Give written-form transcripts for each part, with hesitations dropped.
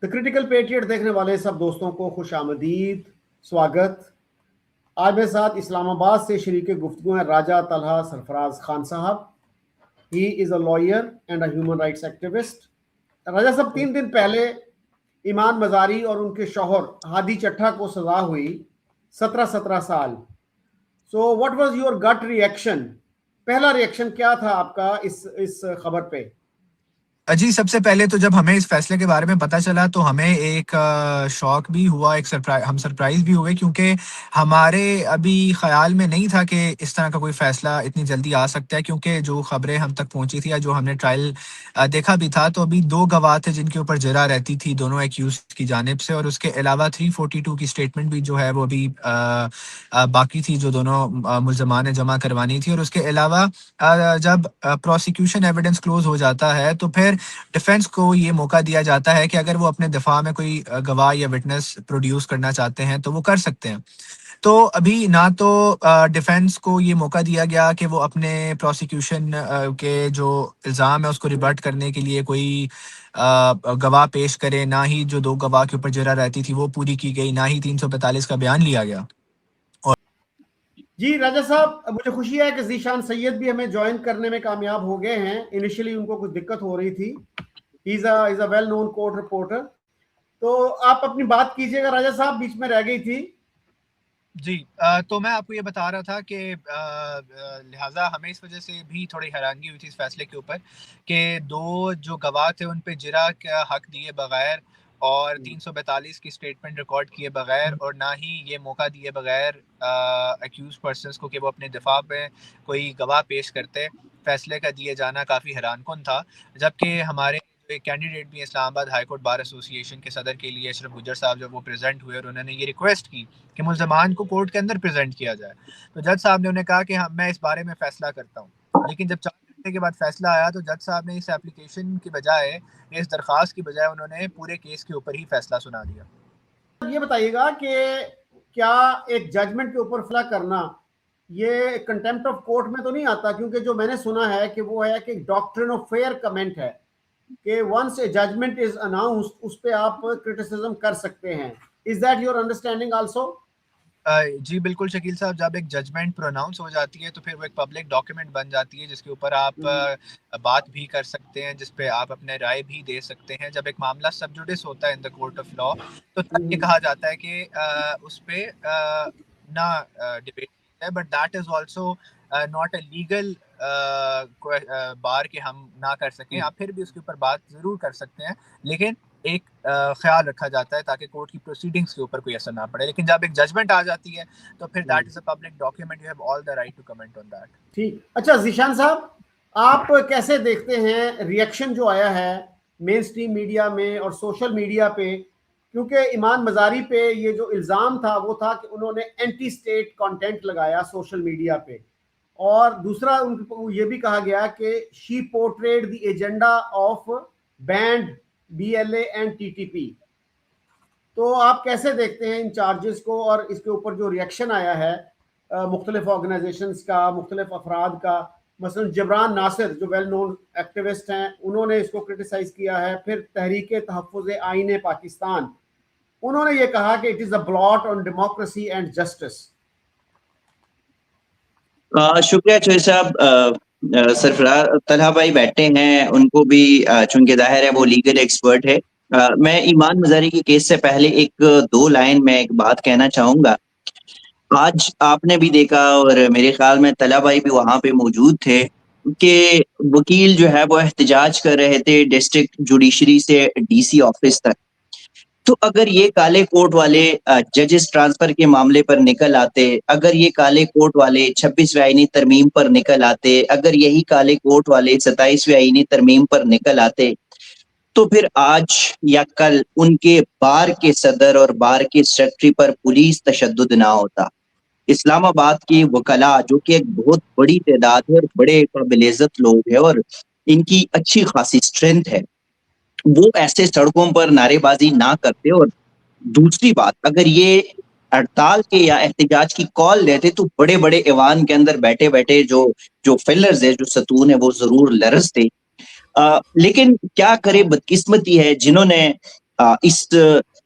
The critical patriot دیکھنے والے سب دوستوں کو خوش آمدید، سواگت۔ آج میرے ساتھ اسلام آباد سے شریک گفتگو ہیں راجہ طلحہ سرفراز خان صاحب۔ He is a lawyer and a human rights activist. Raja صاحب، 3 دن پہلے ایمان مزاری اور ان کے شوہر ہادی چٹھا کو سزا ہوئی 17 سال۔ سو واٹ واز یور گٹ ریئیکشن؟ پہلا ریئیکشن کیا تھا آپ کا اس خبر پہ؟ جی، سب سے پہلے تو جب ہمیں اس فیصلے کے بارے میں پتہ چلا تو ہمیں ایک شوق بھی ہوا، ہم سرپرائز بھی ہوئے، کیونکہ ہمارے ابھی خیال میں نہیں تھا کہ اس طرح کا کوئی فیصلہ اتنی جلدی آ سکتا ہے، کیونکہ جو خبریں ہم تک پہنچی تھی یا جو ہم نے ٹرائل دیکھا بھی تھا تو ابھی 2 گواہ تھے جن کے اوپر جرح رہتی تھی دونوں ایکیوز کی جانب سے، اور اس کے علاوہ 342 کی اسٹیٹمنٹ بھی جو ہے وہ ابھی باقی تھی جو دونوں ملزمان نے جمع کروانی تھی۔ اور اس کے علاوہ جب پروسیکیوشن ایویڈنس کلوز ہو جاتا ہے تو پھر ڈیفینس کو یہ موقع دیا جاتا ہے کہ اگر وہ اپنے دفاع میں کوئی گواہ یا وٹنس پروڈیوس کرنا چاہتے ہیں تو وہ کر سکتے ہیں۔ تو ابھی نہ تو ڈیفینس کو یہ موقع دیا گیا کہ وہ اپنے پروسیکیوشن کے جو الزام ہے اس کو ریبٹ کرنے کے لیے کوئی گواہ پیش کرے، نہ ہی جو 2 گواہ کے اوپر جرح رہتی تھی وہ پوری کی گئی، نہ ہی 345 کا بیان لیا گیا۔ جی راجہ صاحب، مجھے خوشی ہے کہ ذیشان سید بھی ہمیں جوائن کرنے میں کامیاب ہو گئے ہیں۔ انیشلی ان کو کچھ دقت ہو رہی تھی۔ Is a well known court reporter. تو آپ اپنی بات کیجئے گا راجہ صاحب، بیچ میں رہ گئی تھی۔ جی، تو میں آپ کو یہ بتا رہا تھا کہ لہٰذا ہمیں اس وجہ سے بھی تھوڑی حیرانگی ہوئی تھی اس فیصلے کے اوپر کہ 2 جو گواہ تھے ان پہ جرح کا حق دیے بغیر اور 342 کی اسٹیٹمنٹ ریکارڈ کیے بغیر، اور نہ ہی یہ موقع دیے بغیر ایکیوز پرسنس کو کہ وہ اپنے دفاع میں کوئی گواہ پیش کرتے، فیصلے کا دیے جانا کافی حیران کن تھا۔ جبکہ ہمارے کینڈیڈیٹ بھی اسلام آباد ہائی کورٹ بار ایسوسی ایشن کے صدر کے لیے اشرف گجر صاحب جب وہ پریزنٹ ہوئے اور انہوں نے یہ ریکویسٹ کی کہ ملزمان کو کورٹ کے اندر پریزنٹ کیا جائے، تو جج صاحب نے انہیں کہا کہ میں اس بارے میں فیصلہ کرتا ہوں۔ لیکن جب 4 گھنٹے کے بعد فیصلہ آیا تو جج صاحب نے اس ایپلیکیشن کی بجائے، اس درخواست کی بجائے انہوں نے پورے کیس کے اوپر ہی فیصلہ سنا دیا۔ یہ بتائیے گا کہ کیا ایک ججمنٹ کے اوپر فیصلہ کرنا یہ کنٹیمپٹ آف کورٹ میں تو نہیں آتا؟ کیونکہ جو میں نے سنا ہے کہ وہ ہے کہ ڈاکٹرن آف فیئر کمنٹ ہے کہ once a judgment is announced اس پہ آپ کرٹیسزم کر سکتے ہیں۔ Is that your understanding also? جی بالکل شکیل صاحب، جب ایک ججمنٹ پروناؤنس ہو جاتی ہے تو پھر وہ ایک پبلک ڈاکیومنٹ بن جاتی ہے جس کے اوپر آپ بات بھی کر سکتے ہیں، جس پہ آپ اپنے رائے بھی دے سکتے ہیں۔ جب ایک معاملہ سب جوڈس ہوتا ہے ان دا کورٹ آف لا تو یہ کہا جاتا ہے کہ اس پہ نہ ڈبیٹ کی جائے، but that is also not a legal bar کہ ہم نہ کر سکیں، آپ پھر بھی اس کے اوپر بات ضرور کر سکتے ہیں، لیکن ایک خیال رکھا جاتا ہے تاکہ کورٹ کی پروسیڈنگز کے اوپر کوئی اثر نہ پڑے۔ لیکن جب ایک ججمنٹ آ جاتی ہے تو پھر that is a public document, you have all the right to comment on that. ٹھیک، اچھا ذیشان صاحب، آپ کیسے دیکھتے ہیں ریئیکشن جو آیا ہے مین اسٹریم میڈیا میں اور سوشل میڈیا پہ؟ کیونکہ ایمان مزاری پہ یہ جو الزام تھا وہ تھا کہ انہوں نے اینٹی اسٹیٹ کانٹینٹ لگایا سوشل میڈیا پہ، اور دوسرا ان کو یہ بھی کہا گیا کہ she portrayed the agenda of banned BLA and TTP۔ تو آپ کیسے دیکھتے ہیں ان چارجز کو اور اس کے اوپر جو ریئیکشن آیا ہے مختلف آرگنائزیشنز کا، مختلف افراد کا؟ مثلا جبران ناصر جو ویل نون ایکٹیوسٹ ہیں، انہوں نے اس کو کرٹیسائز کیا ہے۔ پھر تحریک تحفظ آئین پاکستان، انہوں نے یہ کہا کہ it is a blot on democracy and justice. شکریہ چوہے صاحب۔ سرفراز طلحہ بھائی بیٹھے ہیں، ان کو بھی چونکہ ظاہر ہے وہ لیگل ایکسپرٹ ہے۔ میں ایمان مزاری کے کیس سے پہلے 1-2 لائن میں ایک بات کہنا چاہوں گا۔ آج آپ نے بھی دیکھا اور میرے خیال میں طلحہ بھائی بھی وہاں پہ موجود تھے کہ وکیل جو ہے وہ احتجاج کر رہے تھے ڈسٹرکٹ جوڈیشری سے DC آفس تک۔ تو اگر یہ کالے کوٹ والے ججز ٹرانسفر کے معاملے پر نکل آتے، اگر یہ کالے کوٹ والے 26ویں آئینی ترمیم پر نکل آتے، اگر یہی کالے کوٹ والے 27ویں آئینی ترمیم پر نکل آتے، تو پھر آج یا کل ان کے بار کے صدر اور بار کے سیکرٹری پر پولیس تشدد نہ ہوتا۔ اسلام آباد کی وکلاء جو کہ ایک بہت بڑی تعداد ہے اور بڑے قابل عزت لوگ ہیں اور ان کی اچھی خاصی اسٹرینتھ ہے، وہ ایسے سڑکوں پر نعرے بازی نہ کرتے۔ اور دوسری بات، اگر یہ ہڑتال کے یا احتجاج کی کال لیتے تو بڑے بڑے ایوان کے اندر بیٹھے بیٹھے جو فلرز ہے، جو ستون ہے، وہ ضرور لرزتے۔ لیکن کیا کرے، بدقسمتی ہے، جنہوں نے اس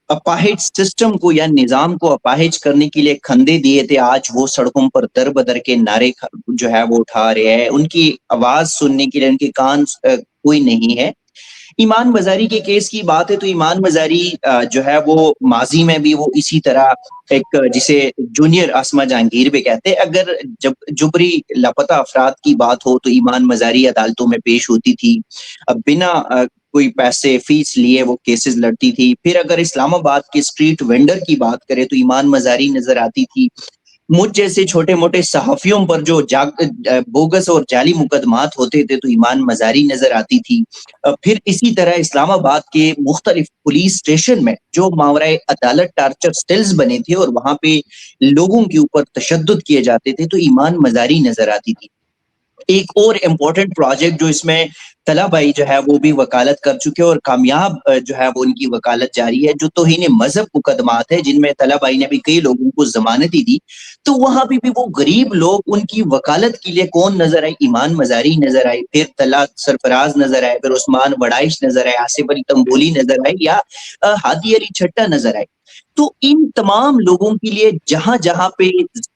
اپاہج سسٹم کو یا نظام کو اپاہج کرنے کے لیے کھندے دیے تھے، آج وہ سڑکوں پر در بدر کے نعرے جو ہے وہ اٹھا رہے ہیں. ان کی آواز سننے کے لیے ان کے کان کوئی نہیں ہے. ایمان مزاری کے کیس کی بات ہے تو ایمان مزاری جو ہے وہ ماضی میں بھی وہ اسی طرح ایک جسے جونیئر آسما جہانگیر بھی کہتے ہیں، اگر جب جبری لاپتہ افراد کی بات ہو تو ایمان مزاری عدالتوں میں پیش ہوتی تھی، بنا کوئی پیسے فیس لیے وہ کیسز لڑتی تھی. پھر اگر اسلام آباد کے اسٹریٹ وینڈر کی بات کرے تو ایمان مزاری نظر آتی تھی. مجھ جیسے چھوٹے موٹے صحافیوں پر جو بوگس اور جعلی مقدمات ہوتے تھے تو ایمان مزاری نظر آتی تھی. پھر اسی طرح اسلام آباد کے مختلف پولیس اسٹیشن میں جو ماورائے عدالت ٹارچر سٹلز بنے تھے اور وہاں پہ لوگوں کے اوپر تشدد کیے جاتے تھے تو ایمان مزاری نظر آتی تھی. ایک اور امپورٹنٹ پروجیکٹ جو اس میں طلحہ بھائی جو ہے وہ بھی وکالت کر چکے اور کامیاب جو ہے وہ ان کی وکالت جاری ہے، جو توہین مذہب مقدمات ہے جن میں طلحہ بھائی نے بھی کئی لوگوں کو ضمانتی دی. تو وہاں بھی وہ غریب لوگ ان کی وکالت کے لیے کون نظر آئے؟ ایمان مزاری نظر آئے، پھر طلعت سرفراز نظر آئے، پھر عثمان وڑائش نظر آئے، آصف علی تنبولی نظر آئے، یا ہادی علی چھٹا نظر آئے. تو ان تمام لوگوں کے لیے جہاں جہاں پہ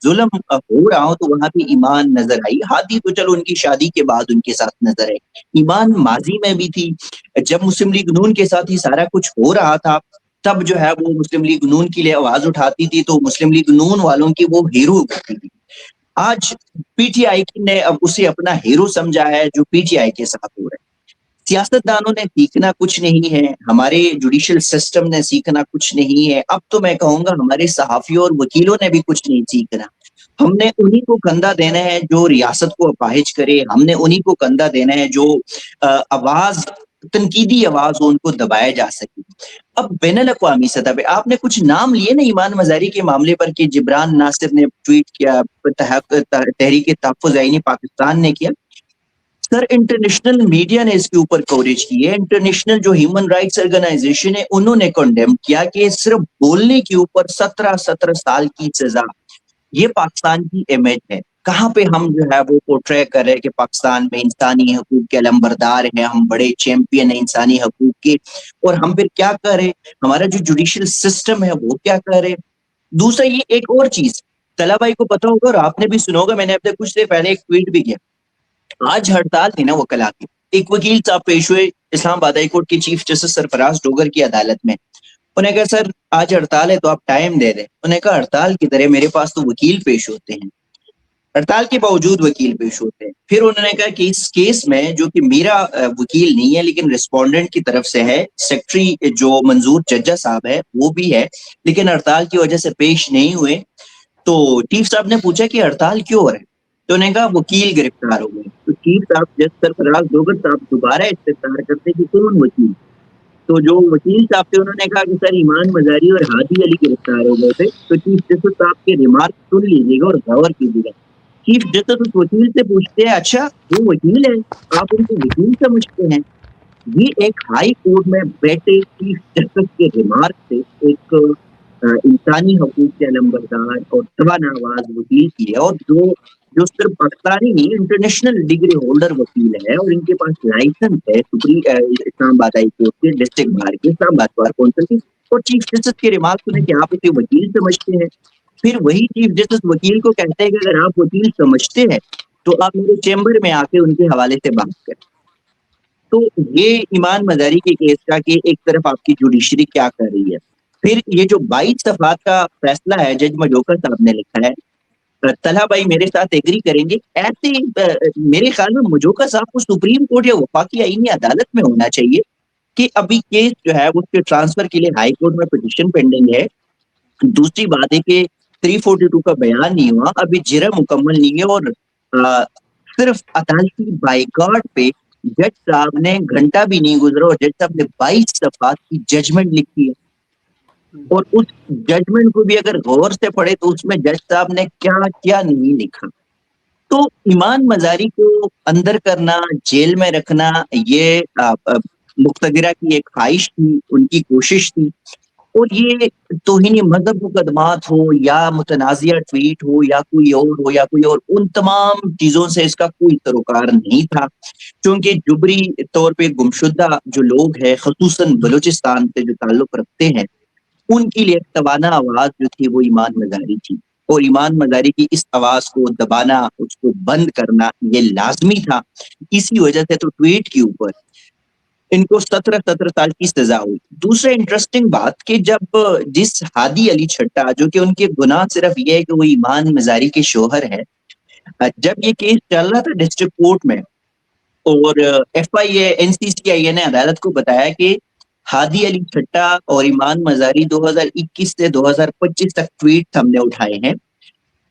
ظلم ہو رہا ہو تو وہاں پہ ایمان نظر آئی. ہادی تو چلو ان کی شادی کے بعد ان کے ساتھ نظر آئی، ایمان ماضی میں بھی تھی. جب مسلم لیگ نون کے ساتھ ہی سارا کچھ ہو رہا تھا تب جو ہے وہ مسلم لیگ نون کے لیے آواز اٹھاتی تھی تو مسلم لیگ نون والوں کی وہ ہیرو کرتی تھی. آج پی ٹی آئی نے اب اسے اپنا ہیرو سمجھا ہے جو پی ٹی آئی کے ساتھ ہو رہا ہے. سیاست دانوں نے سیکھنا کچھ نہیں ہے، ہمارے جوڈیشل سسٹم نے سیکھنا کچھ نہیں ہے. اب تو میں کہوں گا ہمارے صحافیوں اور وکیلوں نے بھی کچھ نہیں سیکھنا. ہم نے انہی کو کندھا دینا ہے جو ریاست کو اپاہج کرے، ہم نے انہی کو کندھا دینا ہے جو آواز تنقیدی آواز ہو ان کو دبایا جا سکے. اب بین الاقوامی سطح پہ آپ نے کچھ نام لیے نا ایمان مزاری کے معاملے پر کہ جبران ناصر نے ٹویٹ کیا، تحریک تحفظ آئینی پاکستان نے کیا. سر انٹرنیشنل میڈیا نے اس کے اوپر کوریج کی ہے، انٹرنیشنل جو ہیومن رائٹس آرگنائزیشن ہے انہوں نے کنڈیم کیا کہ صرف بولنے کے اوپر 17 سال کی سزا، یہ پاکستان کی امیج ہے. کہاں پہ ہم جو ہے وہ پورٹرے کر رہے کہ پاکستان میں انسانی حقوق کے علمبردار ہیں، ہم بڑے چیمپئن ہیں انسانی حقوق کے، اور ہم پھر کیا کر رہے، ہمارا جو جوڈیشل سسٹم ہے وہ کیا کر رہے. دوسرا یہ ایک اور چیز طلحہ بھائی کو پتا ہوگا اور آپ نے بھی سنا ہوگا، میں نے اپنے کچھ دیر پہلے ایک ٹویٹ بھی کیا. آج ہڑتال تھی نا وکلاء کی، ایک وکیل صاحب پیش ہوئے اسلام آباد ہائی کورٹ کے چیف جسٹس سرفراز ڈوگر کی عدالت میں. انہیں کہا سر آج ہڑتال ہے تو آپ ٹائم دے دیں. انہیں کہا ہڑتال کی طرح میرے پاس تو وکیل پیش ہوتے ہیں، ہڑتال کے باوجود وکیل پیش ہوتے ہیں. پھر انہوں نے کہا کہ اس کیس میں جو کہ میرا وکیل نہیں ہے لیکن ریسپونڈنٹ کی طرف سے ہے، سیکٹری جو منظور ججا صاحب ہے وہ بھی ہے لیکن ہڑتال کی وجہ سے پیش نہیں ہوئے. تو چیف صاحب نے پوچھا کہ ہڑتال کیوں ہو رہا ہے تو انہوں نے کہا وکیل گرفتار ہو گئے. تو چیف صاحب جج سرفراز ڈوگر صاحب دوبارہ استفسار کرتے کہ کون وکیل. تو جو وکیل صاحب تھے انہوں نے کہا کہ سر ایمان مزاری اور ہادی علی گرفتار ہو گئے تھے. تو چیف جسٹس صاحب کے ریمارک سن لیجیے گا اور غور کیجیے گا. چیف جسٹس اس وکیل سے پوچھتے ہیں اچھا وہ وکیل ہے، آپ ان کو وکیل سمجھتے ہیں؟ یہ ایک ہائی کورٹ میں بیٹھے چیف جسٹس کے ریمارک سے ایک انسانی حقوق کے علمبردار اور توانا آواز وکیل کی ہے، اور جو صرف پاکستانی نہیں انٹرنیشنل ڈگری ہولڈر وکیل ہے اور ان کے پاس لائسنس ہے اسلام آباد ہائی کورٹ کے ڈسٹرکٹ بار کے اسلام آباد بار کونسل کی. اور چیف جسٹس کے ریمارک سنے کہ آپ اسے وکیل سمجھتے ہیں. پھر وہی چیف جسٹس وکیل کو کہتے ہیں کہ اگر آپ وکیل سمجھتے ہیں تو آپ میرے چیمبر میں آ کے ان کے حوالے سے بات کریں. تو یہ ایمان مزاری کے کیس کا کہ ایک طرف آپ کی جوڈیشری کیا کر رہی ہے. پھر یہ جو 22 صفحات کا فیصلہ ہے جج مجوکر صاحب نے لکھا ہے، طلحہ بھائی میرے ساتھ ایگری کریں گے، ایسے میرے خیال میں مجوکر صاحب کو سپریم کورٹ یا وفاقی آئینی عدالت میں ہونا چاہیے کہ ابھی کیس جو ہے اس کے ٹرانسفر کے لیے ہائی کورٹ میں پٹیشن پینڈنگ ہے. دوسری بات ہے کہ 342 کا بیان نہیں ہوا، ابھی جرم مکمل نہیں ہے، اور صرف عدالتی بائیکاٹ پہ جج صاحب نے گھنٹہ بھی نہیں گزرا اور جج صاحب نے 22 صفحات کی ججمنٹ لکھی ہے. اور اس ججمنٹ کو بھی اگر غور سے پڑھے تو اس میں جج صاحب نے کیا کیا نہیں لکھا. تو ایمان مزاری کو اندر کرنا، جیل میں رکھنا، یہ مقتدرہ کی ایک خواہش تھی، ان کی کوشش تھی. اور یہ توہین مذہب مقدمات ہو یا متنازعہ ٹویٹ ہو یا کوئی اور ان تمام چیزوں سے اس کا کوئی تروکار نہیں تھا، کیونکہ جبری طور پہ گمشدہ جو لوگ ہیں خصوصاً بلوچستان سے جو تعلق رکھتے ہیں، ان کے لیے ایک توانا آواز جو تھی وہ ایمان مزاری تھی، اور ایمان مزاری کی اس آواز کو دبانا، اس کو بند کرنا یہ لازمی تھا۔ اسی وجہ سے تو ٹویٹ کے اوپر ان کو 17 سال کی سزا ہوئی۔ دوسرا انٹرسٹنگ بات کہ جب جس ہادی علی چھٹا، جو کہ ان کے گناہ صرف یہ ہے کہ وہ ایمان مزاری کے شوہر ہے، جب یہ کیس چل رہا تھا ڈسٹرکٹ کورٹ میں، اور ایف آئی اے این سی سی آئی اے نے عدالت کو بتایا کہ ہادی علی چھٹا اور ایمان مزاری 2021 سے 2025 تک ٹویٹ ہم نے اٹھائے ہیں،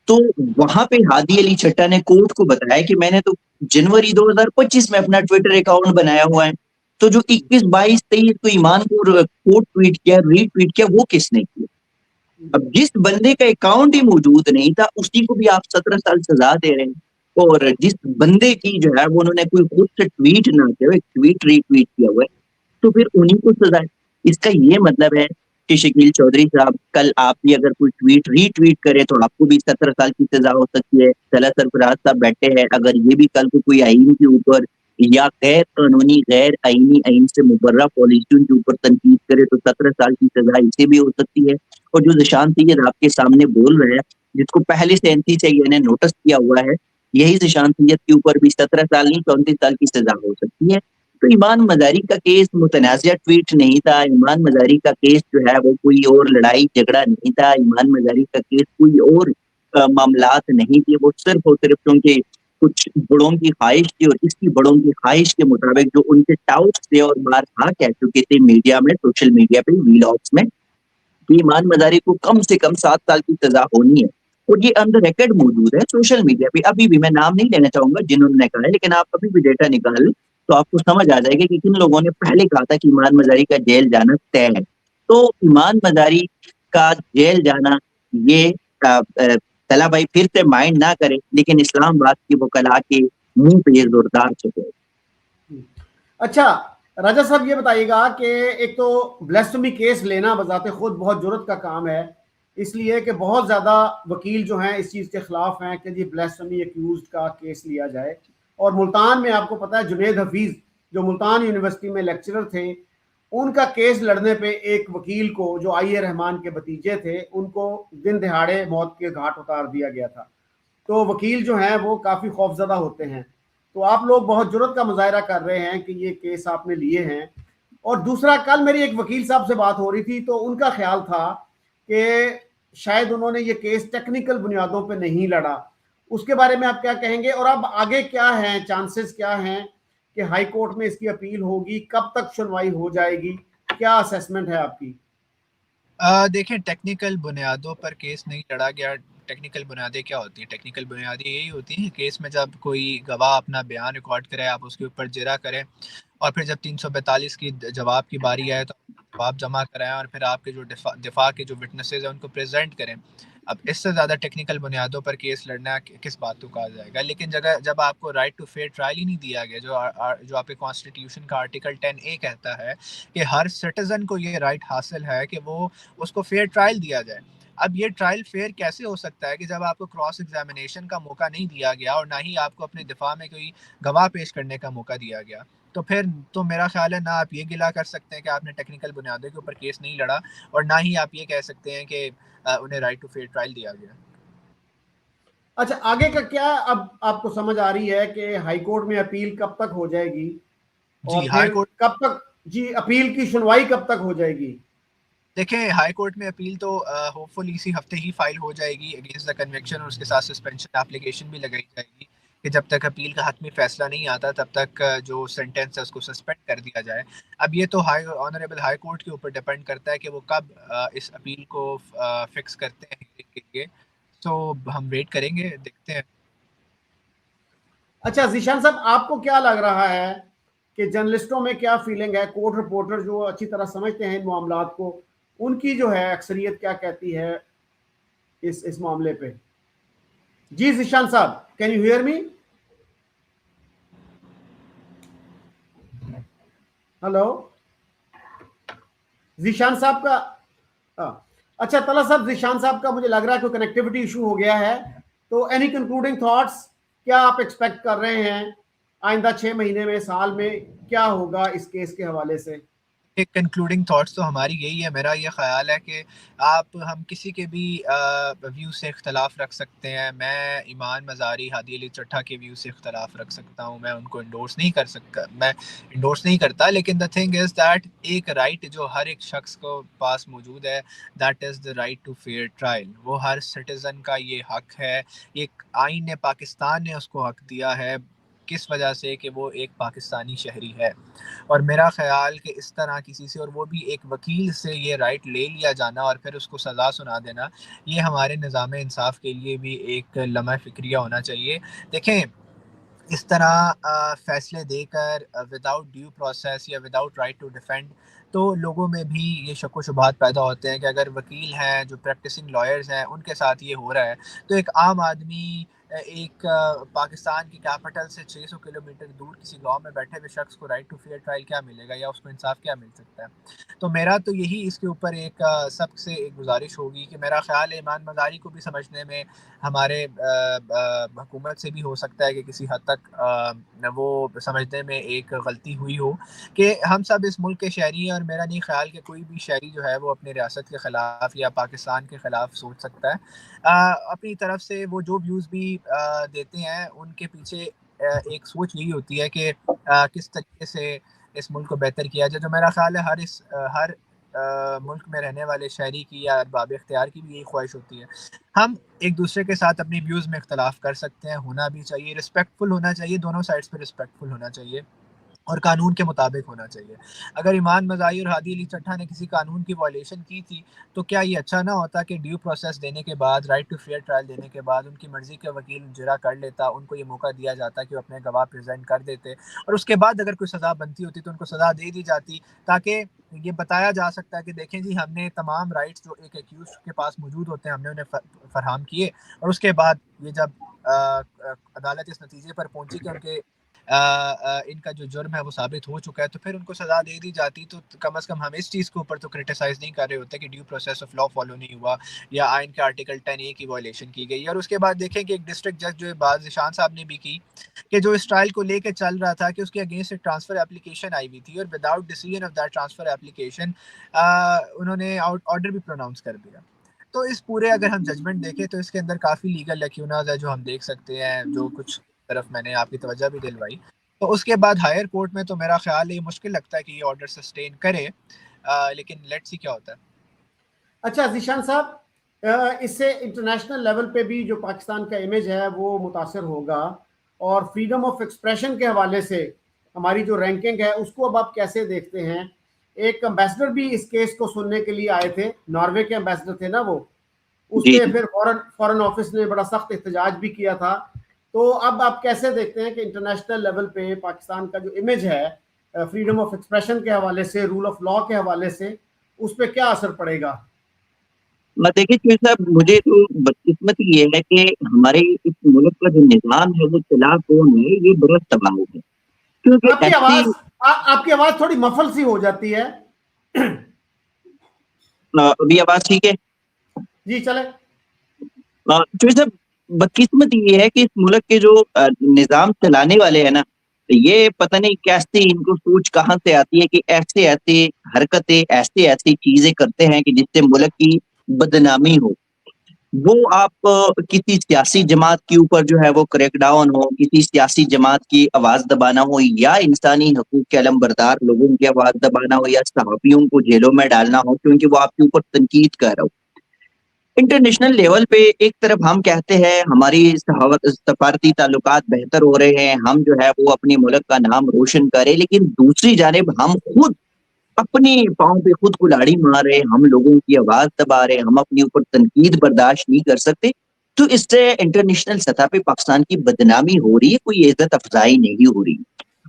تو وہاں پہ ہادی علی چھٹا نے کورٹ کو بتایا کہ میں نے تو جنوری 2025 میں اپنا ٹویٹر اکاؤنٹ بنایا ہوا ہے، تو جو 21 22 23 کو ایمان کو کوٹ ٹویٹ کیا، ری ٹویٹ کیا، وہ کس نے کیا؟ اب جس بندے کا اکاؤنٹ ہی موجود نہیں تھا اسی کو بھی آپ 17 سال سزا دے رہے ہیں، اور جس بندے کی جو ہے وہ انہوں نے کوئی خود سے ٹویٹ نہ کیا ہوا، ٹویٹ ری ٹویٹ کیا ہوا ہے، تو پھر انہیں کو سزا ہے۔ اس کا یہ مطلب ہے کہ شکیل چودھری صاحب، کل آپ بھی اگر کوئی ٹویٹ ری ٹویٹ کرے تو آپ کو بھی 17 سال کی سزا ہو سکتی ہے۔ طلعت سرفراز صاحب بیٹھے ہیں، اگر یہ بھی کل کو کوئی آئین کے اوپر یا غیر قانونی غیر آئینی آئین سے مبرہ پالیسیوں کے اوپر تنقید کرے تو 17 سال کی سزا اسے بھی ہو سکتی ہے۔ اور جو ذیشان سید آپ کے سامنے بول رہے ہیں، جس کو پہلے سے این سی سی آئی اے نے نوٹس کیا ہوا ہے، یہی ذیشان سید کے اوپر بھی 17 سال نہیں 34 سال کی سزا ہو سکتی ہے۔ تو ایمان مزاری کا کیس متنازع ٹویٹ نہیں تھا، ایمان مزاری کا کیس جو ہے وہ کوئی اور لڑائی جھگڑا نہیں تھا، ایمان مزاری کا کیس کوئی اور معاملات نہیں تھے، وہ صرف اور صرف کیونکہ کچھ بڑوں کی خواہش تھی، اور اس کی بڑوں کی خواہش کے مطابق جو ان کے ٹاؤٹس تھے اور بارہا کہہ چکے تھے میڈیا میں، سوشل میڈیا پہ، ویلاگس میں، کہ ایمان مزاری کو کم سے کم 7 سال کی سزا ہونی ہے، اور یہ آن دا ریکارڈ موجود ہے سوشل میڈیا پہ۔ ابھی بھی میں نام نہیں لینا چاہوں گا جنہوں نے کہا ہے، لیکن آپ ابھی بھی ڈیٹا نکال لیں تو آپ کو سمجھ آ جائے گا کہ کن لوگوں نے پہلے کہا تھا کہ ایمان مزاری کا جیل جانا طے ہے۔ تو ایمان مزاری کا جیل جانا یہ طلحہ بھائی پھر سے مائنڈ نہ کرے، لیکن اسلام آباد کی وکلاء کے منہ پہ یہ زوردار چکے۔ اچھا راجہ صاحب یہ بتائیے گا کہ ایک تو بلیسفیمی کیس لینا بذات خود بہت جرت کا کام ہے، اس لیے کہ بہت زیادہ وکیل جو ہیں اس چیز کے خلاف ہیں کہ جی بلیسفیمی ایکیوزڈ کا کیس لیا جائے، اور ملتان میں آپ کو پتہ ہے جنید حفیظ جو ملتان یونیورسٹی میں لیکچرر تھے، ان کا کیس لڑنے پہ ایک وکیل کو جو آئی اے رحمان کے بھتیجے تھے ان کو دن دہاڑے موت کے گھاٹ اتار دیا گیا تھا۔ تو وکیل جو ہیں وہ کافی خوفزدہ ہوتے ہیں، تو آپ لوگ بہت جرت کا مظاہرہ کر رہے ہیں کہ یہ کیس آپ نے لیے ہیں۔ اور دوسرا، کل میری ایک وکیل صاحب سے بات ہو رہی تھی تو ان کا خیال تھا کہ شاید انہوں نے یہ کیس ٹیکنیکل بنیادوں پہ نہیں لڑا، اس کے بارے میں آپ کیا کہیں گے؟ اور اب آگے کیا ہیں، چانسز کیا ہیں کہ ہائی کورٹ میں اس کی اپیل ہوگی، کب تک سنوائی ہو جائے گی، کیا اسیسمنٹ ہے آپ کی؟ دیکھیں، ٹیکنیکل بنیادوں پر کیس نہیں لڑا گیا۔ ٹیکنیکل بنیادیں کیا ہوتی ہیں؟ ٹیکنیکل بنیادیں یہی ہوتی ہیں کیس میں جب کوئی گواہ اپنا بیان ریکارڈ کرے، آپ اس کے اوپر جرا کریں، اور پھر جب 342 کی جواب کی باری آئے تو جواب جمع کرائیں، اور پھر آپ کے جو دفاع کے جو وٹنسز ہیں ان کو پریزنٹ کریں۔ اب اس سے زیادہ ٹیکنیکل بنیادوں پر کیس لڑنا کس بات کو کہا جائے گا؟ لیکن جب آپ کو رائٹ ٹو فیئر ٹرائل ہی نہیں دیا گیا، جو آپ کے کانسٹیٹیوشن کا آرٹیکل 10A کہتا ہے کہ ہر سٹیزن کو یہ رائٹ حاصل ہے کہ وہ اس کو فیئر ٹرائل دیا جائے۔ اب یہ ٹرائل فیئر کیسے ہو سکتا ہے کہ جب آپ کو کراس ایگزامینیشن کا موقع نہیں دیا گیا، اور نہ ہی آپ کو اپنے دفاع میں کوئی گواہ پیش کرنے کا موقع دیا گیا؟ تو پھر تو میرا خیال ہے نہ آپ یہ گلا کر سکتے ہیں کہ آپ نے ٹیکنیکل بنیادوں کے اوپر کیس نہیں لڑا، اور نہ ہی آپ یہ کہہ سکتے ہیں کہ انہیں رائٹ ٹو فیئر ٹرائل دیا گیا۔ اچھا آگے کا کیا اب آپ کو سمجھ آ رہی ہے کہ ہائی کورٹ میں اپیل کب تک ہو جائے گی، جی، اور ہائی پھر کورٹ، کب تک جی اپیل کی سنوائی کب تک ہو جائے گی؟ دیکھیں ہائی کورٹ میں اپیل تو ہوپ فلی اسی ہفتے ہی فائل ہو جائے گی اگینسٹ دا کنوکشن، اور اس کے ساتھ سسپینشن اپلیکیشن بھی لگائی جائے گی کہ جب تک اپیل کا حتمی فیصلہ نہیں آتا تب تک جو سینٹینس ہے اس کو سسپینڈ کر دیا جائے۔ اب یہ تو آنریبل ہائی کورٹ کے اوپر ڈیپینڈ کرتا ہے کہ وہ کب اس اپیل کو فکس کرتے ہیں ہیئرنگ کے لیے، تو ہم ویٹ کریں گے، دیکھتے ہیں۔ اچھا ذیشان صاحب، آپ کو کیا لگ رہا ہے کہ جرنلسٹوں میں کیا فیلنگ ہے؟ کورٹ رپورٹر جو اچھی طرح سمجھتے ہیں ان معاملات کو، ان کی جو ہے اکثریت کیا کہتی ہے اس معاملے پہ؟ جی ذیشان صاحب، can you hear me? Hello Zeeshan صاحب کا ہاں اچھا طلحہ صاحب, ذیشان صاحب کا مجھے لگ رہا ہے کوئی کنیکٹیوٹی ایشو ہو گیا ہے, تو اینی کنکلوڈنگ تھاٹس, کیا آپ ایکسپیکٹ کر رہے ہیں آئندہ 6 مہینے میں, سال میں کیا ہوگا اس کیس کے حوالے سے؟ ایک کنکلوڈنگ تھاٹس تو ہماری یہی ہے, میرا یہ خیال ہے کہ ہم کسی کے بھی ویو سے اختلاف رکھ سکتے ہیں. میں ایمان مزاری, ہادی علی چٹھا کے ویو سے اختلاف رکھ سکتا ہوں, میں ان کو انڈورس نہیں کرتا, لیکن دا تھنگ از دیٹ ایک رائٹ جو ہر ایک شخص کو پاس موجود ہے, that is the right to fair trial. وہ ہر سٹیزن کا یہ حق ہے, ایک آئین نے, پاکستان نے اس کو حق دیا ہے, کس وجہ سے کہ وہ ایک پاکستانی شہری ہے. اور میرا خیال کہ اس طرح کسی سے, اور وہ بھی ایک وکیل سے, یہ رائٹ لے لیا جانا اور پھر اس کو سزا سنا دینا, یہ ہمارے نظام انصاف کے لیے بھی ایک لمحہ فکریہ ہونا چاہیے. دیکھیں اس طرح فیصلے دے کر وداؤٹ ڈیو پروسیس یا وداؤٹ رائٹ ٹو ڈیفینڈ, تو لوگوں میں بھی یہ شک و شبہات پیدا ہوتے ہیں کہ اگر وکیل ہیں, جو پریکٹسنگ لائرز ہیں, ان کے ساتھ یہ ہو رہا ہے, تو ایک عام آدمی, ایک پاکستان کی کیپٹل سے 600 کلومیٹر دور کسی گاؤں میں بیٹھے ہوئے شخص کو رائٹ ٹو فیئر ٹرائل کیا ملے گا, یا اس کو انصاف کیا مل سکتا ہے؟ تو میرا تو یہی اس کے اوپر ایک سب سے ایک گزارش ہوگی کہ میرا خیال ہے ایمان مزاری کو بھی سمجھنے میں ہمارے حکومت سے بھی ہو سکتا ہے کہ کسی حد تک وہ سمجھنے میں ایک غلطی ہوئی ہو کہ ہم سب اس ملک کے شہری ہیں, اور میرا نہیں خیال کہ کوئی بھی شہری جو ہے وہ اپنے ریاست کے خلاف یا پاکستان کے خلاف سوچ سکتا ہے. اپنی طرف سے وہ جو ویوز بھی دیتے ہیں, ان کے پیچھے ایک سوچ یہی ہوتی ہے کہ کس طریقے سے اس ملک کو بہتر کیا جائے. تو میرا خیال ہے ہر ملک میں رہنے والے شہری کی یا ارباب اختیار کی بھی یہی خواہش ہوتی ہے. ہم ایک دوسرے کے ساتھ اپنی ویوز میں اختلاف کر سکتے ہیں, ہونا بھی چاہیے, رسپیکٹفل ہونا چاہیے, دونوں سائڈز پہ رسپیکٹفل ہونا چاہیے اور قانون کے مطابق ہونا چاہیے. اگر ایمان مزاری اور ہادی علی چٹھا نے کسی قانون کی وائلیشن کی تھی, تو کیا یہ اچھا نہ ہوتا کہ ڈیو پروسیس دینے کے بعد, رائٹ ٹو فیئر ٹرائل دینے کے بعد, ان کی مرضی کے وکیل جرا کر لیتا, ان کو یہ موقع دیا جاتا کہ وہ اپنے گواہ پریزنٹ کر دیتے, اور اس کے بعد اگر کوئی سزا بنتی ہوتی تو ان کو سزا دے دی جاتی, تاکہ یہ بتایا جا سکتا ہے کہ دیکھیں جی, ہم نے تمام رائٹس جو ایک ایکیوز کے پاس موجود ہوتے ہیں ہم نے انہیں فراہم کیے, اور اس کے بعد یہ جب عدالت اس نتیجے پر پہنچی کہ ان کے ان کا جو جرم ہے وہ ثابت ہو چکا ہے, تو پھر ان کو سزا دے دی جاتی. تو کم از کم ہم اس چیز کے اوپر تو کرٹیسائز نہیں کر رہے ہوتے کہ due process of law follow نہیں ہوا یا آئین کے آرٹیکل 10A کی وائلیشن کی گئی. اور اس کے بعد دیکھیں کہ ایک ڈسٹرکٹ جج جو بات ذیشان صاحب نے بھی کی کہ جو اس ٹرائل کو لے کے چل رہا تھا کہ اس کے اگینسٹ ایک ٹرانسفر اپلیکیشن آئی ہوئی تھی, اور without decision of that transfer application انہوں نے آرڈر بھی پروناؤنس کر دیا. تو اس پورے اگر ہم ججمنٹ دیکھیں تو اس کے اندر کافی لیگل لیکیوناز ہے جو ہم دیکھ سکتے ہیں, جو کچھ طرف میں نے آپ کی توجہ بھی دلوائی. تو اس کے بعد ہائر کورٹ میں تو میرا خیال ہے یہ مشکل لگتا ہے کہ یہ آرڈر سسٹین کرے, لیکن لیٹ سی کیا ہوتا ہے. اچھا ذیشان صاحب, اس سے انٹرنیشنل لیول پہ بھی جو پاکستان کا امیج ہے وہ متاثر ہوگا, اور فریڈم آف ایکسپریشن کے حوالے سے ہماری جو رینکنگ ہے اس کو اب آپ کیسے دیکھتے ہیں؟ ایک امبیسڈر بھی اس کیس کو سننے کے لیے آئے تھے, ناروے کے امبیسڈر تھے نا وہ, اس پہ پھر فورن آفس نے بڑا سخت احتجاج بھی کیا تھا. تو اب آپ کیسے دیکھتے ہیں کہ انٹرنیشنل لیول پہ پاکستان کا جو امیج ہے فریڈم آف ایکسپریشن کے حوالے سے, رول آف لا کے حوالے سے, اس پہ کیا اثر پڑے گا؟ دیکھیے چوہے صاحب, مجھے تو بدقسمتی یہ ہے کہ ہمارے اس ملک کا جو نظام ہے وہ چلا کون ہے, یہ برس تباہ ہے. کیونکہ آپ کی آواز تھوڑی مفل سی ہو جاتی ہے. ابھی آواز ٹھیک ہے؟ جی چلے. چوہے صاحب, بدقسمت یہ ہے کہ اس ملک کے جو نظام چلانے والے ہیں نا, یہ پتہ نہیں کیسے ان کو سوچ کہاں سے آتی ہے کہ ایسے حرکتیں, ایسی چیزیں کرتے ہیں کہ جس سے ملک کی بدنامی ہو. وہ آپ کسی سیاسی جماعت کے اوپر جو ہے وہ کریک ڈاؤن ہو, کسی سیاسی جماعت کی آواز دبانا ہو, یا انسانی حقوق کے علمبردار لوگوں کی آواز دبانا ہو, یا صحافیوں کو جیلوں میں ڈالنا ہو کیونکہ وہ آپ کے اوپر تنقید کر رہا ہو. انٹرنیشنل لیول پہ ایک طرف ہم کہتے ہیں ہماری سفارتی تعلقات بہتر ہو رہے ہیں, ہم جو ہے وہ اپنے ملک کا نام روشن کریں, لیکن دوسری جانب ہم خود اپنی پاؤں پہ خود کلاڑی مار رہے, ہم لوگوں کی آواز دبا رہے, ہم اپنے اوپر تنقید برداشت نہیں کر سکتے. تو اس سے انٹرنیشنل سطح پہ پاکستان کی بدنامی ہو رہی ہے, کوئی عزت افزائی نہیں ہو رہی.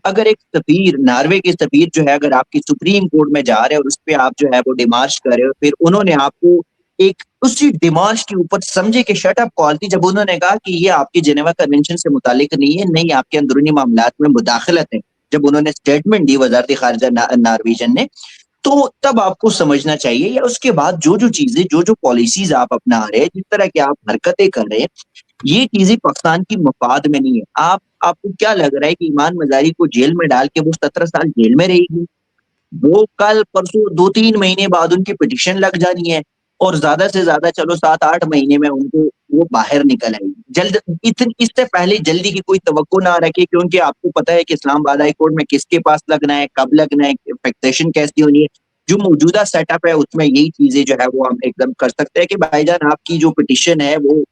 اگر ایک سفیر, ناروے کے سفیر جو ہے, اگر آپ کی سپریم کورٹ میں جا رہے اور اس پہ آپ جو ہے وہ ڈیمارش کر رہے ہو, پھر انہوں نے آپ کو ایک اسی ڈیمارش کے اوپر سمجھے کہ شٹ اپ کال تھی, جب انہوں نے کہا کہ یہ آپ کی جنیوا کنونشن سے متعلق نہیں ہے, نہیں آپ کے اندرونی معاملات میں مداخلت ہے, جب انہوں نے اسٹیٹمنٹ دی وزارت خارجہ نارویجن نے, تو تب آپ کو سمجھنا چاہیے، یا اس کے بعد جو چیزیں جو پالیسیز آپ اپنا رہے ہیں، جس طرح کی آپ حرکتیں کر رہے ہیں، یہ چیزیں پاکستان کی مفاد میں نہیں ہے۔ آپ کو کیا لگ رہا ہے کہ ایمان مزاری کو جیل میں ڈال کے وہ 17 سال جیل میں رہے گی؟ وہ کل پرسوں 2-3 مہینے بعد ان کی پٹیشن لگ جانی ہے، اور زیادہ سے زیادہ چلو 7-8 مہینے میں ان کو وہ باہر نکل آئے گی۔ اس سے پہلے جلدی کی کوئی توقع نہ رکھے، کیونکہ آپ کو پتا ہے کہ اسلام آباد ہائی کورٹ میں کس کے پاس لگنا ہے، کب لگنا ہے، فکسیشن کیسی ہونی ہے۔ جو موجودہ سیٹ اپ ہے اس میں یہی چیزیں جو ہے وہ ہم ایک دم کر سکتے ہیں کہ بھائی جان آپ کی جو پٹیشن ہے وہ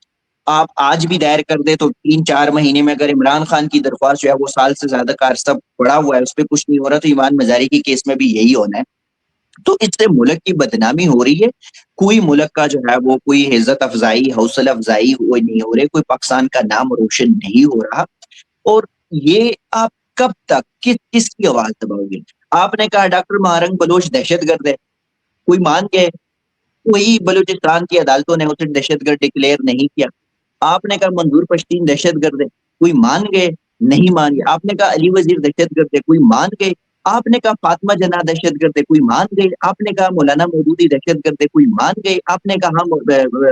آپ آج بھی دائر کر دے تو 3-4 مہینے میں، اگر عمران خان کی درخواست جو ہے وہ سال سے زیادہ کا عرصہ پڑا ہوا ہے اس پہ کچھ نہیں ہو رہا، تو ایمان مزاری کی کیس میں بھی یہی ہونا ہے۔ تو اس سے ملک کی بدنامی ہو رہی ہے، کوئی ملک کا جو ہے وہ کوئی عزت افزائی، حوصلہ افزائی نہیں ہو رہی، کوئی پاکستان کا نام روشن نہیں ہو رہا۔ اور یہ آپ کب تک کس کی آواز دباؤ گے؟ آپ نے کہا ڈاکٹر مہارنگ بلوچ دہشت گرد ہے، کوئی مان گئے؟ وہی بلوچستان کی عدالتوں نے اسے دہشت گرد ڈکلیئر نہیں کیا۔ آپ نے کہا منظور پشتین دہشت گرد ہے، کوئی مان گئے؟ نہیں مان گئے۔ آپ نے کہا علی وزیر دہشت گرد ہے، کوئی مان گئے؟ آپ نے کہا فاطمہ جناح دہشت گرد ہے، کوئی مان گئے؟ آپ نے کہا مولانا مودودی دہشت گرد ہے، کوئی مان گئے؟ آپ نے کہا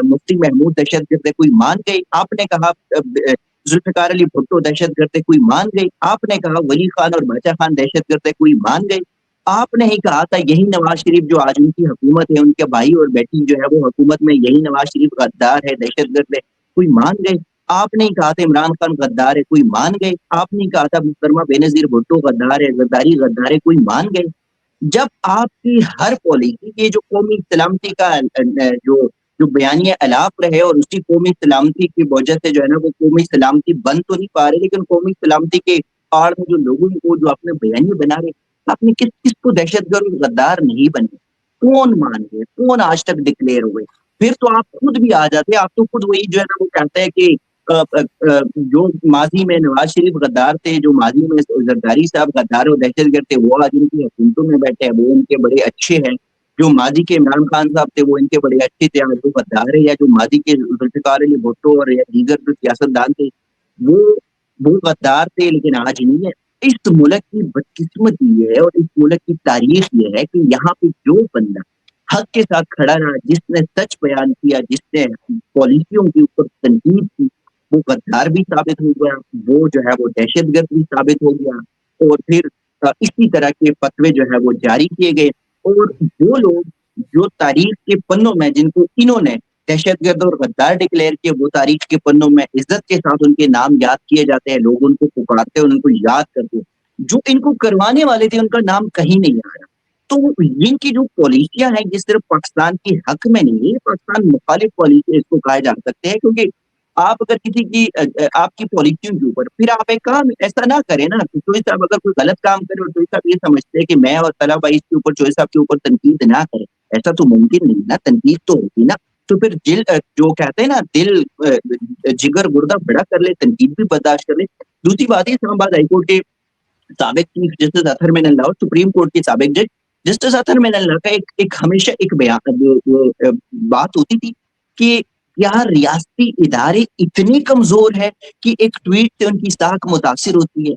مفتی محمود دہشت گرد ہے، کوئی مان گئے؟ آپ نے کہا ذوالفقار علی بھٹو دہشت گرد ہے، کوئی مان گئے؟ آپ نے کہا ولی خان اور باچا خان دہشت گرد ہے، کوئی مان گئے؟ آپ نے ہی کہا تھا یہی نواز شریف جو آج ان کی حکومت ہے، ان کے بھائی اور بیٹی جو ہے وہ حکومت میں، یہی نواز شریف غدار ہے، دہشت گرد ہے، کوئی مان گئے؟ آپ نے کہا تھا عمران خان غدار ہے، کوئی مان گئے؟ آپ نے کہا تھا محترمہ بینظیر بھٹو غدار ہے، غداری غدار ہے، کوئی مان گئے؟ جب آپ کی ہر پالیسی یہ جو قومی سلامتی کا جو بیانیہ الاپ رہے، اور اسی قومی سلامتی کی وجہ سے جو ہے نا وہ قومی سلامتی بن تو نہیں پا رہے، لیکن قومی سلامتی کے آڑ میں جو لوگوں کو جو اپنے بیانیے بنا رہے، آپ نے کس کو دہشت گرد غدار نہیں بنے؟ کون مان گئے؟ کون آج تک ڈکلیئر ہوئے؟ پھر تو آپ خود بھی آ جاتے، آپ تو خود وہی جو ہے نا وہ کہتے ہیں کہ جو ماضی میں نواز شریف غدار تھے، جو ماضی میں زرداری صاحب غدار اور دہشت گرد تھے، وہ آج ان کی حکومتوں میں بیٹھے ہیں، وہ ان کے بڑے اچھے ہیں۔ جو ماضی کے عمران خان صاحب تھے وہ ان کے بڑے اچھے تھے، آج وہ غدار ہے۔ یا جو ماضی کے ذوالفقار علی بھٹو اور یا دیگر جو سیاستدان تھے وہ غدار تھے، لیکن آج نہیں ہے۔ اس ملک کی بدقسمت یہ ہے، اور اس ملک کی تاریخ یہ ہے کہ یہاں پہ جو بندہ حق کے ساتھ کھڑا رہا، جس نے سچ بیان کیا، جس نے پالیسیوں کے اوپر تنقید کی، وہ غدار بھی ثابت ہو گیا، وہ جو ہے وہ دہشت گرد بھی ثابت ہو گیا، اور پھر اسی طرح کے فتوے جو ہے وہ جاری کیے گئے۔ اور وہ لوگ جو تاریخ کے پنوں میں جن کو انہوں نے دہشت گرد اور غدار ڈکلیئر کیے، وہ تاریخ کے پنوں میں عزت کے ساتھ ان کے نام یاد کیے جاتے ہیں، لوگ ان کو پکارتے ہیں، ان کو یاد کرتے ہیں۔ جو ان کو کروانے والے تھے ان کا نام کہیں نہیں آ رہا۔ تو ان کی جو پالیسیاں ہیں یہ صرف پاکستان کی حق میں نہیں ہے، پاکستان مخالف پالیسی اس کو کہا جا سکتے ہیں، کیونکہ آپ اگر کسی کی آپ کی پالیسیوں کے اوپر پھر آپ ایک کام ایسا نہ کریں نا کہ چوہی صاحب اگر کوئی غلط کام کرے اور چوہی صاحب یہ سمجھتے ہیں کہ میں اور طلحہ بھائی اس کے اوپر چوہی صاحب کے اوپر تنقید نہ کرے، ایسا تو ممکن نہیں نا، تنقید تو ہوتی نا۔ تو پھر جو کہتے ہیں نا دل جگر گردہ بڑا کر لے، تنقید بھی برداشت کر لے۔ دوسری بات ہے اسلام آباد ہائی کورٹ کے سابق چیف جسٹس اطہر من اللہ اور سپریم کورٹ کے سابق جج جسٹس اطہر من اللہ کا ایک ہمیشہ ایک بات ہوتی تھی کہ یار ریاستی ادارے اتنے کمزور ہے کہ ایک ٹویٹ سے ان کی ساکھ متاثر ہوتی ہے۔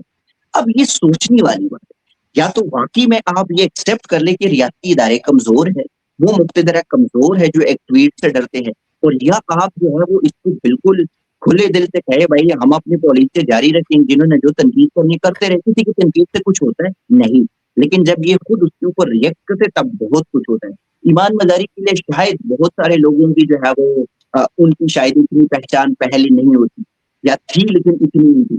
اب یہ سوچنے والی بات ہے، یا تو واقعی میں آپ یہ ایکسپٹ کر لیں کہ ریاستی ادارے کمزور ہے، وہ مقتدرہ کمزور ہے جو ایک ٹویٹ سے ڈرتے ہیں، اور یا آپ جو ہے وہ اس کو بالکل کھلے دل سے کہے بھائی ہم اپنی پالیسی جاری رکھیں، جنہوں نے جو تنقید کرنی کرتے رہے، کسی کی تنقید سے کچھ ہوتا ہے نہیں، لیکن جب یہ خود اس کے اوپر ریئیکٹ کرتے تب بہت کچھ ہوتا ہے۔ ایمان مزاری کے لیے شاید بہت سارے لوگوں کی جو ہے وہ ان کی شاید اتنی پہچان پہلے نہیں ہوتی، یا تھی لیکن اتنی نہیں تھی۔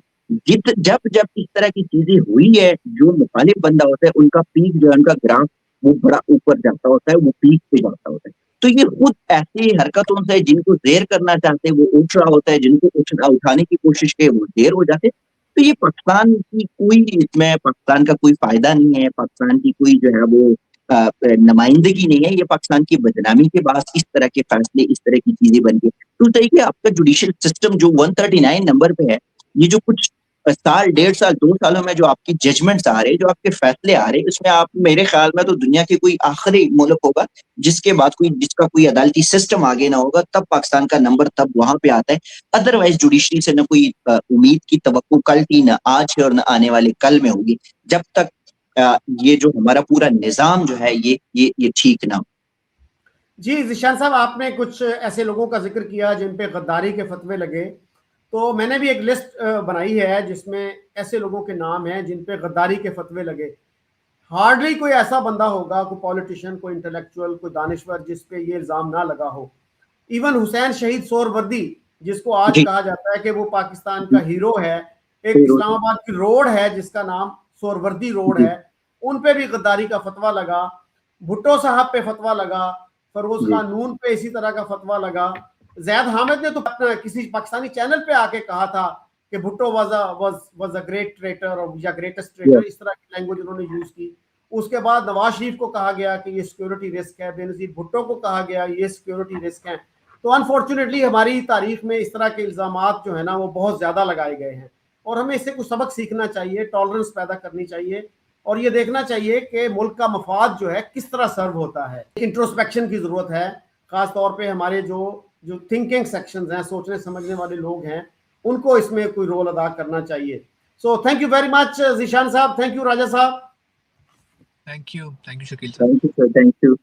جب اس طرح کی چیزیں ہوئی ہے، جو مخالف بندہ ہوتا ہے ان کا پیک جو ہے ان کا گراف وہ بڑا اوپر جاتا ہوتا ہے، وہ پیک پہ جاتا ہوتا ہے۔ تو یہ خود ایسی حرکتوں سے جن کو زیر کرنا چاہتے ہیں وہ اٹھ رہا ہوتا ہے، جن کو اٹھانے کی کوشش کے وہ زیر ہو جاتے۔ تو یہ پاکستان کی کوئی اس میں پاکستان کا کوئی فائدہ نہیں ہے، پاکستان کی کوئی جو ہے وہ نمائندگی نہیں ہے، یہ پاکستان کی بدنامی کے باعث اس طرح کے فیصلے، اس طرح کی چیزیں بن گئی۔ تو صحیح کہ آپ کا جوڈیشل سسٹم جو 139 نمبر پہ ہے، یہ جو کچھ سال، 1.5 سال، 2 سالوں میں جو آپ کی ججمنٹس آ رہے، جو آپ کے فیصلے آ رہے، اس میں آپ میرے خیال میں تو دنیا کے کوئی آخری ملک ہوگا جس کے بعد جس کا کوئی عدالتی سسٹم آگے نہ ہوگا، تب پاکستان کا نمبر تب وہاں پہ آتا ہے۔ ادروائز جوڈیشری سے نہ کوئی امید کی توقع کل تھی، نہ آج ہے، اور نہ آنے والے کل میں ہوگی، جب تک یہ جو ہمارا پورا نظام جو ہے یہ ٹھیک نہ ہو. جی ذیشان صاحب، آپ نے کچھ ایسے لوگوں کا ذکر کیا جن پہ غداری کے فتوے لگے، تو میں نے بھی ایک لسٹ بنائی ہے جس میں ایسے لوگوں کے نام ہیں جن پہ غداری کے فتوے لگے. ہارڈلی کوئی ایسا بندہ ہوگا، کوئی پولیٹیشین، کوئی انٹلیکچوئل، کوئی دانشور جس پہ یہ الزام نہ لگا ہو. ایون حسین شہید سہروردی، جس کو آج کہا جاتا ہے کہ وہ پاکستان کا ہیرو ہے، ایک اسلام آباد کی روڈ ہے جس کا نام سہروردی روڈ ہے، ان پہ بھی غداری کا فتویٰ لگا. بھٹو صاحب پہ فتویٰ لگا، فیروز خان نون پہ اسی طرح کا فتویٰ لگا. زید حامد نے تو کسی پاکستانی چینل پہ آ کے کہا تھا کہ بھٹو واز اے گریٹ ٹریٹر یا گریٹسٹ ٹریٹر، اس طرح کی لینگویج انہوں نے یوز کی. اس کے بعد نواز شریف کو کہا گیا کہ یہ سیکیورٹی رسک ہے، بے نظیر بھٹو کو کہا گیا یہ سیکیورٹی رسک ہے. تو انفارچونیٹلی ہماری تاریخ میں اس طرح کے الزامات جو ہے نا وہ بہت زیادہ لگائے گئے ہیں، اور ہمیں اس سے کچھ سبق سیکھنا چاہیے، ٹالرنس پیدا کرنی چاہیے، اور یہ دیکھنا چاہیے کہ ملک کا مفاد جو ہے کس طرح سرو ہوتا ہے. انٹروسپیکشن کی ضرورت ہے، خاص طور پہ ہمارے جو تھنکنگ سیکشنز ہیں، سوچنے سمجھنے والے لوگ ہیں، ان کو اس میں کوئی رول ادا کرنا چاہیے. So thank you very much Zeeshan صاحب، تھینک یو راجہ صاحب. تھینک یو شکیل صاحب. Thank you sir, thank you.